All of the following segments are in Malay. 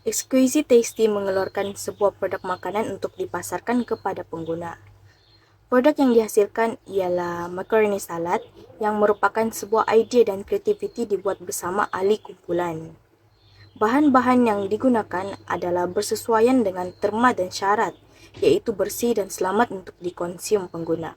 Exquisite Tasty mengeluarkan sebuah produk makanan untuk dipasarkan kepada pengguna. Produk yang dihasilkan ialah macaroni salad yang merupakan sebuah idea dan kreativiti dibuat bersama ahli kumpulan. Bahan-bahan yang digunakan adalah bersesuaian dengan terma dan syarat, iaitu bersih dan selamat untuk dikonsum pengguna.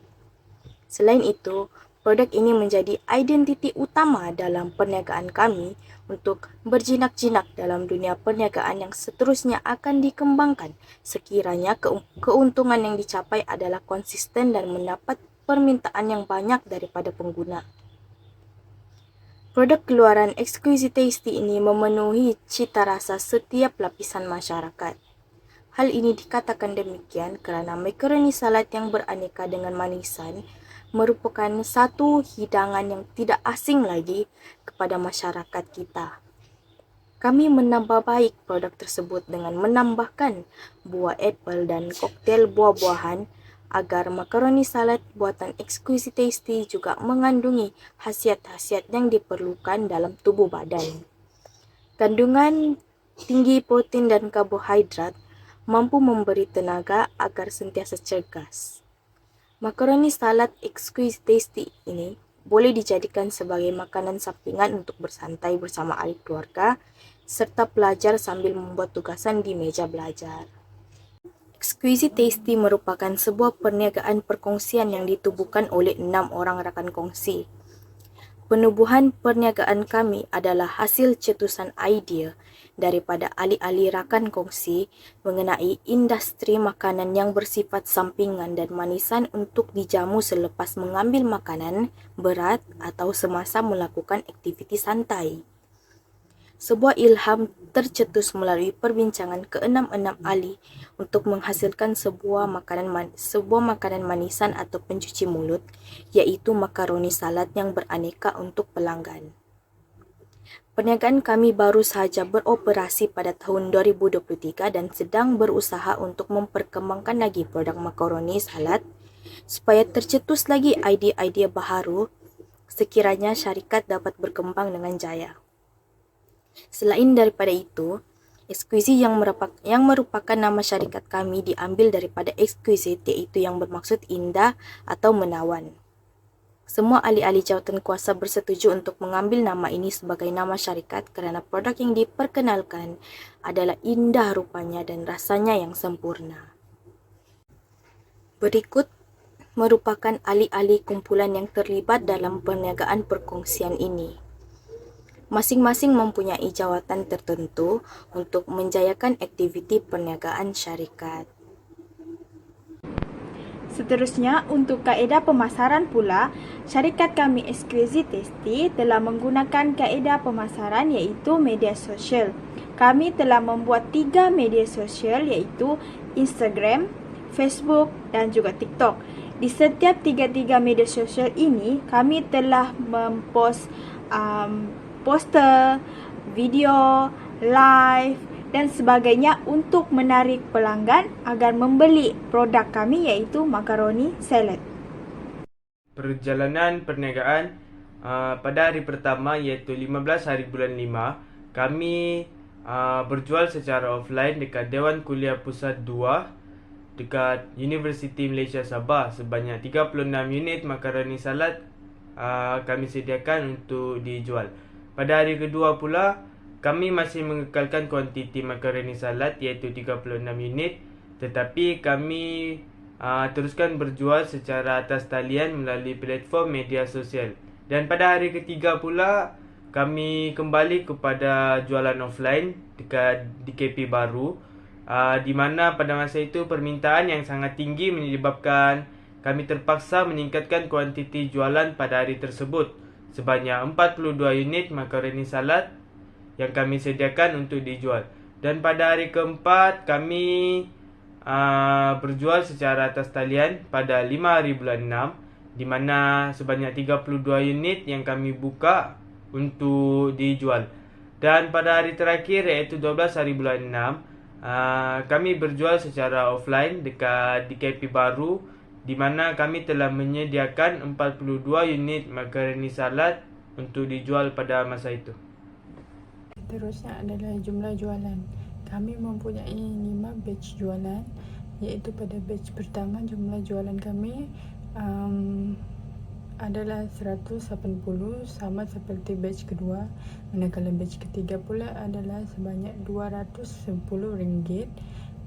Selain itu, produk ini menjadi identiti utama dalam perniagaan kami untuk berjinak-jinak dalam dunia perniagaan yang seterusnya akan dikembangkan sekiranya keuntungan yang dicapai adalah konsisten dan mendapat permintaan yang banyak daripada pengguna. Produk keluaran Exquisite Tasty ini memenuhi cita rasa setiap lapisan masyarakat. Hal ini dikatakan demikian kerana makaroni salad yang beraneka dengan manisan merupakan satu hidangan yang tidak asing lagi kepada masyarakat kita. Kami menambah baik produk tersebut dengan menambahkan buah apel dan koktail buah-buahan agar makaroni salad buatan Exquisite Tasty juga mengandungi khasiat-khasiat yang diperlukan dalam tubuh badan. Kandungan tinggi protein dan karbohidrat mampu memberi tenaga agar sentiasa cergas. Makaroni salad Exquisite Tasty ini boleh dijadikan sebagai makanan sampingan untuk bersantai bersama ahli keluarga serta pelajar sambil membuat tugasan di meja belajar. Exquisite Tasty merupakan sebuah perniagaan perkongsian yang ditubuhkan oleh 6 orang rakan kongsi. Penubuhan perniagaan kami adalah hasil cetusan idea daripada ahli-ahli rakan kongsi mengenai industri makanan yang bersifat sampingan dan manisan untuk dijamu selepas mengambil makanan berat atau semasa melakukan aktiviti santai. Sebuah ilham tercetus melalui perbincangan keenam-enam ahli untuk menghasilkan sebuah makanan manisan atau pencuci mulut, iaitu makaroni salad yang beraneka untuk pelanggan. Perniagaan kami baru sahaja beroperasi pada tahun 2023 dan sedang berusaha untuk memperkembangkan lagi produk makaroni salad supaya tercetus lagi idea-idea baharu sekiranya syarikat dapat berkembang dengan jaya. Selain daripada itu, Exquisite yang merupakan nama syarikat kami diambil daripada exquisite, iaitu yang bermaksud indah atau menawan. Semua ahli-ahli jawatan kuasa bersetuju untuk mengambil nama ini sebagai nama syarikat kerana produk yang diperkenalkan adalah indah rupanya dan rasanya yang sempurna. Berikut merupakan ahli-ahli kumpulan yang terlibat dalam perniagaan perkongsian ini. Masing-masing mempunyai jawatan tertentu untuk menjayakan aktiviti perniagaan syarikat. Seterusnya, untuk kaedah pemasaran pula, syarikat kami Exquisite Tasty telah menggunakan kaedah pemasaran iaitu media sosial. Kami telah membuat 3 media sosial iaitu Instagram, Facebook dan juga TikTok. Di setiap 3 media sosial ini, kami telah mempost poster, video, live dan sebagainya untuk menarik pelanggan agar membeli produk kami iaitu makaroni salad. Perjalanan perniagaan pada hari pertama iaitu 15 hari bulan 5, kami berjual secara offline dekat Dewan Kuliah Pusat 2 dekat Universiti Malaysia Sabah sebanyak 36 unit makaroni salad kami sediakan untuk dijual. Pada hari kedua pula, kami masih mengekalkan kuantiti makaroni salad iaitu 36 unit, tetapi kami teruskan berjual secara atas talian melalui platform media sosial. Dan pada hari ketiga pula, kami kembali kepada jualan offline dekat DKP baru, di mana pada masa itu permintaan yang sangat tinggi menyebabkan kami terpaksa meningkatkan kuantiti jualan pada hari tersebut sebanyak 42 unit makaroni salad yang kami sediakan untuk dijual. Dan pada hari keempat, kami berjual secara atas talian pada 5 hari bulan 6, di mana sebanyak 32 unit yang kami buka untuk dijual. Dan pada hari terakhir iaitu 12 hari bulan 6, kami berjual secara offline dekat DKP baru, di mana kami telah menyediakan 42 unit makaroni salad untuk dijual pada masa itu. Seterusnya adalah jumlah jualan. Kami mempunyai 5 batch jualan, iaitu pada batch pertama jumlah jualan kami adalah 180 sama seperti batch kedua, manakala batch ketiga pula adalah sebanyak RM210,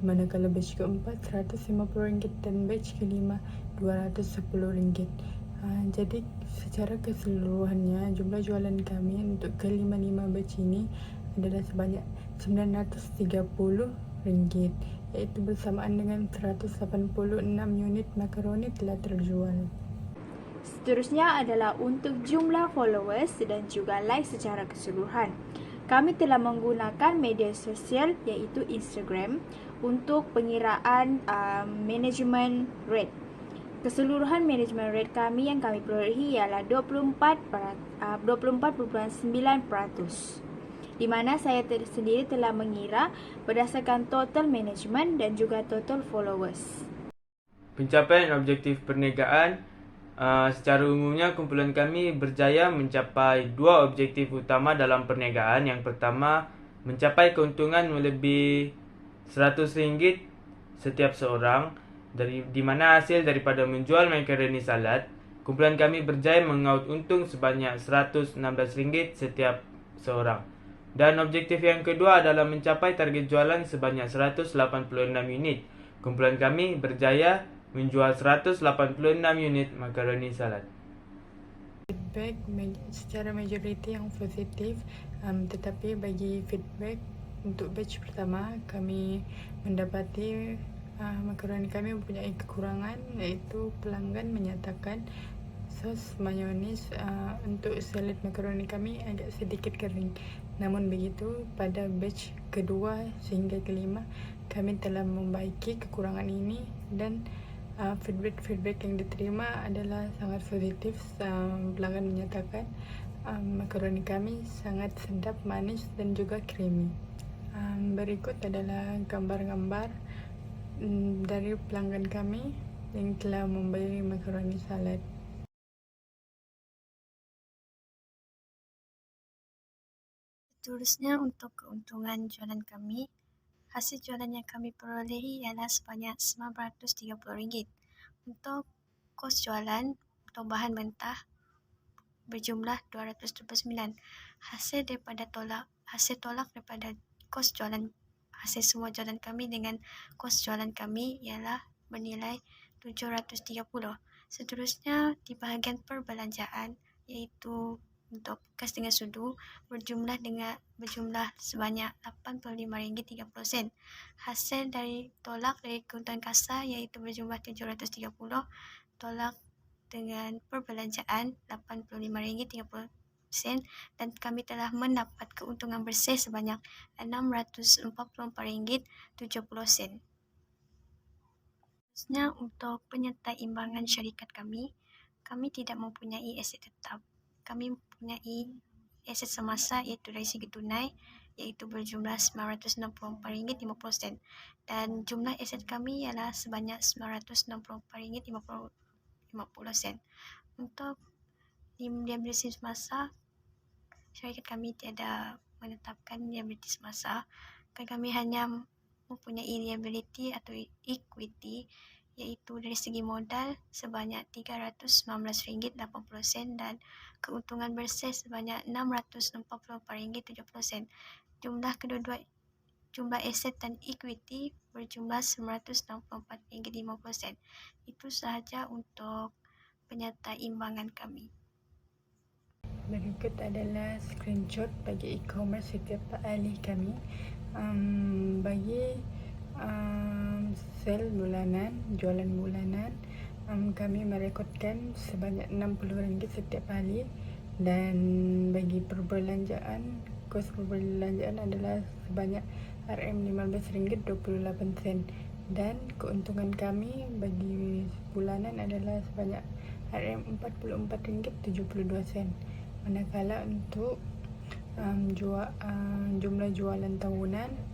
manakala batch keempat RM150 dan batch kelima RM210. Jadi secara keseluruhannya jumlah jualan kami untuk kelima-lima batch ini adalah sebanyak RM930, iaitu bersamaan dengan 186 unit makaroni telah terjual. Seterusnya adalah untuk jumlah followers dan juga like secara keseluruhan. Kami telah menggunakan media sosial iaitu Instagram untuk pengiraan management rate. Keseluruhan management rate kami yang kami perolehi ialah 24.9%, di mana saya sendiri telah mengira berdasarkan total management dan juga total followers. Pencapaian objektif perniagaan. Secara umumnya kumpulan kami berjaya mencapai dua objektif utama dalam perniagaan. Yang pertama, mencapai keuntungan melebihi RM100 setiap seorang, di mana hasil daripada menjual makaroni salad, kumpulan kami berjaya mengaut untung sebanyak RM116 setiap seorang. Dan objektif yang kedua adalah mencapai target jualan sebanyak 186 unit. Kumpulan kami berjaya menjual 186 unit makaroni salad. Feedback secara majoriti yang positif, tetapi bagi feedback untuk batch pertama kami mendapati makaroni kami mempunyai kekurangan, iaitu pelanggan menyatakan sos mayonis untuk salad makaroni kami agak sedikit kering. Namun begitu, pada batch kedua sehingga kelima kami telah membaiki kekurangan ini dan feedback yang diterima adalah sangat positif. Pelanggan menyatakan makaroni kami sangat sedap, manis dan juga creamy. Berikut adalah gambar-gambar dari pelanggan kami yang telah membeli makaroni salad. Seterusnya untuk keuntungan jualan kami, hasil jualan yang kami perolehi ialah sebanyak RM930. Untuk kos jualan atau bahan mentah berjumlah RM229. Hasil tolak daripada kos jualan, hasil semua jualan kami dengan kos jualan kami ialah bernilai RM730. Seterusnya di bahagian perbelanjaan, iaitu untuk bekas dengan sudu berjumlah sebanyak RM85.30. Hasil dari tolak dari keuntungan kasa iaitu berjumlah RM730, tolak dengan perbelanjaan RM85.30, dan kami telah mendapat keuntungan bersih sebanyak RM644.70. Seterusnya untuk penyertai imbangan syarikat kami tidak mempunyai aset tetap. Kami mempunyai aset semasa iaitu dari segi tunai, iaitu berjumlah RM964.50, dan jumlah aset kami ialah sebanyak RM964.50. Untuk liability semasa, syarikat kami tiada menetapkan liability semasa. Kami hanya mempunyai liability atau equity, iaitu dari segi modal sebanyak RM319.80 dan keuntungan bersih sebanyak RM644.70. Jumlah aset dan equity berjumlah RM964.50. Itu sahaja untuk penyertai imbangan kami. Berikut adalah screenshot bagi e-commerce setiap ahli kami. Bagi sale bulanan, jualan bulanan, kami merekodkan sebanyak RM60 setiap hari, dan bagi perbelanjaan, kos perbelanjaan adalah sebanyak RM15.28, dan keuntungan kami bagi bulanan adalah sebanyak RM44.72. Manakala untuk jumlah jualan tahunan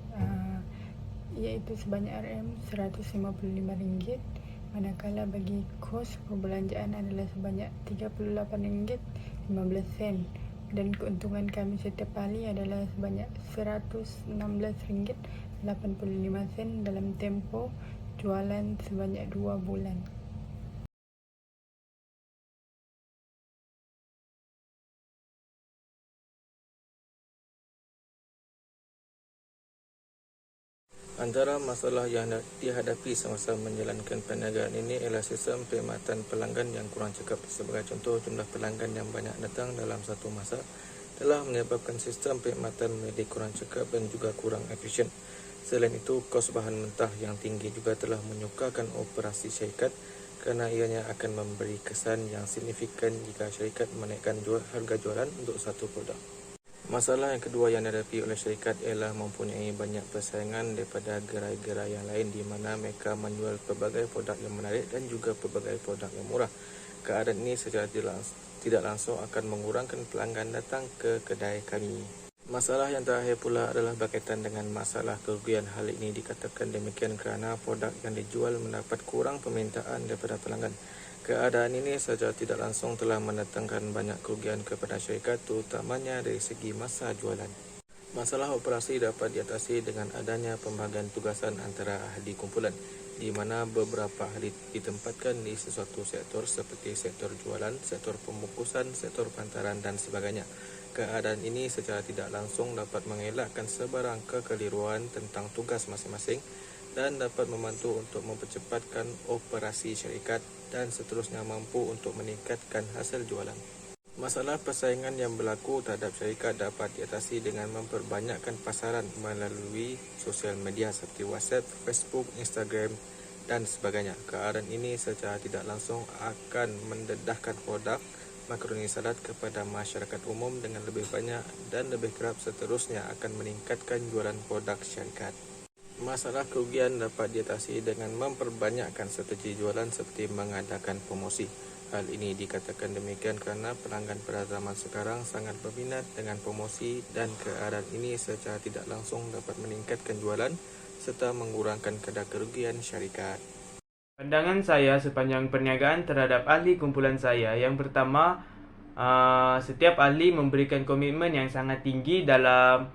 iaitu sebanyak RM155, manakala bagi kos perbelanjaan adalah sebanyak RM38.15, dan keuntungan kami setiap hari adalah sebanyak RM116.80. 85 sen dalam tempoh jualan sebanyak 2 bulan. Antara masalah yang dihadapi semasa menjalankan perniagaan ini ialah sistem perkhidmatan pelanggan yang kurang cekap. Sebagai contoh, jumlah pelanggan yang banyak datang dalam satu masa telah menyebabkan sistem perkhidmatan menjadi kurang cekap dan juga kurang efisien. Selain itu, kos bahan mentah yang tinggi juga telah menyukarkan operasi syarikat kerana ianya akan memberi kesan yang signifikan jika syarikat menaikkan harga jualan untuk satu produk. Masalah yang kedua yang dihadapi oleh syarikat ialah mempunyai banyak persaingan daripada gerai-gerai yang lain di mana mereka menjual pelbagai produk yang menarik dan juga pelbagai produk yang murah. Keadaan ini secara tidak langsung akan mengurangkan pelanggan datang ke kedai kami. Masalah yang terakhir pula adalah berkaitan dengan masalah kerugian. Hal ini dikatakan demikian kerana produk yang dijual mendapat kurang permintaan daripada pelanggan. Keadaan ini secara tidak langsung telah mendatangkan banyak kerugian kepada syarikat, terutamanya dari segi masa jualan. Masalah operasi dapat diatasi dengan adanya pembahagian tugasan antara ahli kumpulan, di mana beberapa ahli ditempatkan di sesuatu sektor seperti sektor jualan, sektor pembungkusan, sektor pantaran dan sebagainya. Keadaan ini secara tidak langsung dapat mengelakkan sebarang kekeliruan tentang tugas masing-masing dan dapat membantu untuk mempercepatkan operasi syarikat dan seterusnya mampu untuk meningkatkan hasil jualan. Masalah persaingan yang berlaku terhadap syarikat dapat diatasi dengan memperbanyakkan pasaran melalui sosial media seperti WhatsApp, Facebook, Instagram dan sebagainya. Keadaan ini secara tidak langsung akan mendedahkan produk makaroni salad kepada masyarakat umum dengan lebih banyak dan lebih kerap, seterusnya akan meningkatkan jualan produk syarikat. Masalah kerugian dapat diatasi dengan memperbanyakkan strategi jualan seperti mengadakan promosi. Hal ini dikatakan demikian kerana pelanggan pada zaman sekarang sangat berminat dengan promosi dan keadaan ini secara tidak langsung dapat meningkatkan jualan serta mengurangkan kadar kerugian syarikat. Pandangan saya sepanjang perniagaan terhadap ahli kumpulan saya, yang pertama, setiap ahli memberikan komitmen yang sangat tinggi dalam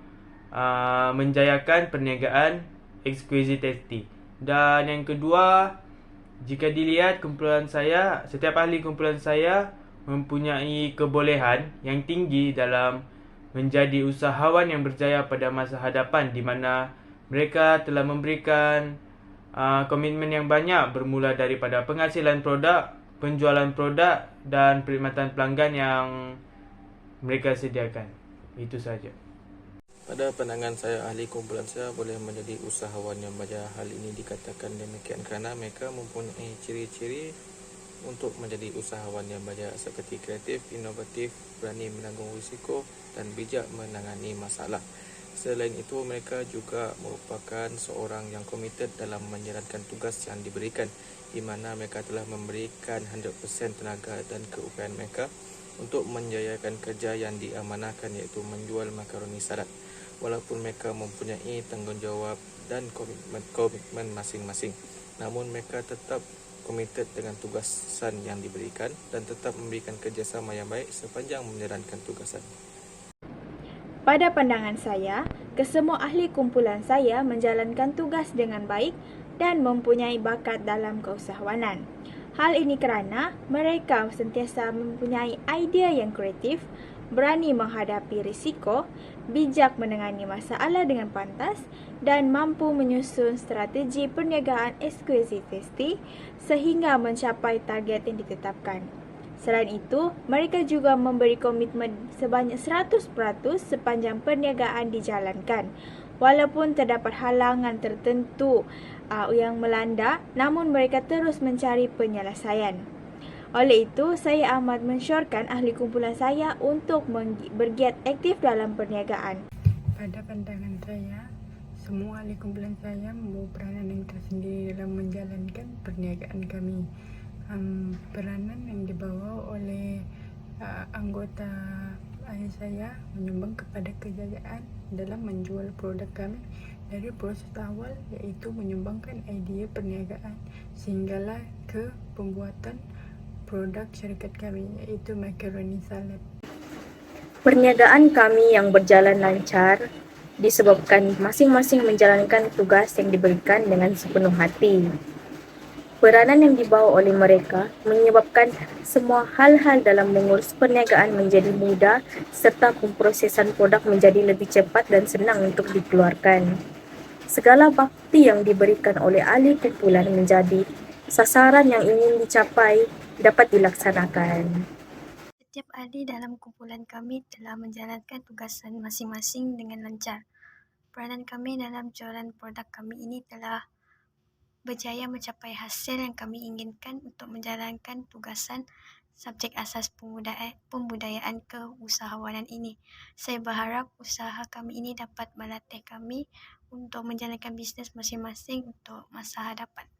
menjayakan perniagaan Exquisite Tasty. Dan yang kedua, jika dilihat kumpulan saya, setiap ahli kumpulan saya mempunyai kebolehan yang tinggi dalam menjadi usahawan yang berjaya pada masa hadapan, di mana mereka telah memberikan komitmen yang banyak bermula daripada penghasilan produk, penjualan produk dan perkhidmatan pelanggan yang mereka sediakan. Itu saja. Pada pandangan saya, ahli kumpulan saya boleh menjadi usahawan yang berjaya. Hal ini dikatakan demikian kerana mereka mempunyai ciri-ciri untuk menjadi usahawan yang berjaya seperti kreatif, inovatif, berani menanggung risiko dan bijak menangani masalah. Selain itu, mereka juga merupakan seorang yang komited dalam menjalankan tugas yang diberikan, di mana mereka telah memberikan 100% tenaga dan keupayaan mereka untuk menjayakan kerja yang diamanahkan, iaitu menjual makaroni salad. Walaupun mereka mempunyai tanggungjawab dan komitmen masing-masing, namun mereka tetap komited dengan tugasan yang diberikan dan tetap memberikan kerjasama yang baik sepanjang menjalankan tugasan. Pada pandangan saya, kesemua ahli kumpulan saya menjalankan tugas dengan baik dan mempunyai bakat dalam keusahawanan. Hal ini kerana mereka sentiasa mempunyai idea yang kreatif, berani menghadapi risiko, bijak menangani masalah dengan pantas dan mampu menyusun strategi perniagaan Exquisite Tasty sehingga mencapai target yang ditetapkan. Selain itu, mereka juga memberi komitmen sebanyak 100% sepanjang perniagaan dijalankan. Walaupun terdapat halangan tertentu yang melanda, namun mereka terus mencari penyelesaian. Oleh itu, saya amat mensyorkan ahli kumpulan saya untuk bergiat aktif dalam perniagaan. Pada pandangan saya, semua ahli kumpulan saya membawa peranan yang tersendiri dalam menjalankan perniagaan kami. Peranan yang dibawa oleh anggota ayah saya menyumbang kepada kejayaan dalam menjual produk kami dari proses awal, iaitu menyumbangkan idea perniagaan sehinggalah ke pembuatan produk syarikat kami, iaitu makaroni salad. Perniagaan kami yang berjalan lancar disebabkan masing-masing menjalankan tugas yang diberikan dengan sepenuh hati. Peranan yang dibawa oleh mereka menyebabkan semua hal-hal dalam mengurus perniagaan menjadi mudah serta pemprosesan produk menjadi lebih cepat dan senang untuk dikeluarkan. Segala bakti yang diberikan oleh ahli kumpulan menjadi sasaran yang ingin dicapai dapat dilaksanakan. Setiap ahli dalam kumpulan kami telah menjalankan tugasan masing-masing dengan lancar. Peranan kami dalam jualan produk kami ini telah berjaya mencapai hasil yang kami inginkan untuk menjalankan tugasan subjek asas pembudayaan keusahawanan ini. Saya berharap usaha kami ini dapat melatih kami untuk menjalankan bisnes masing-masing untuk masa hadapan.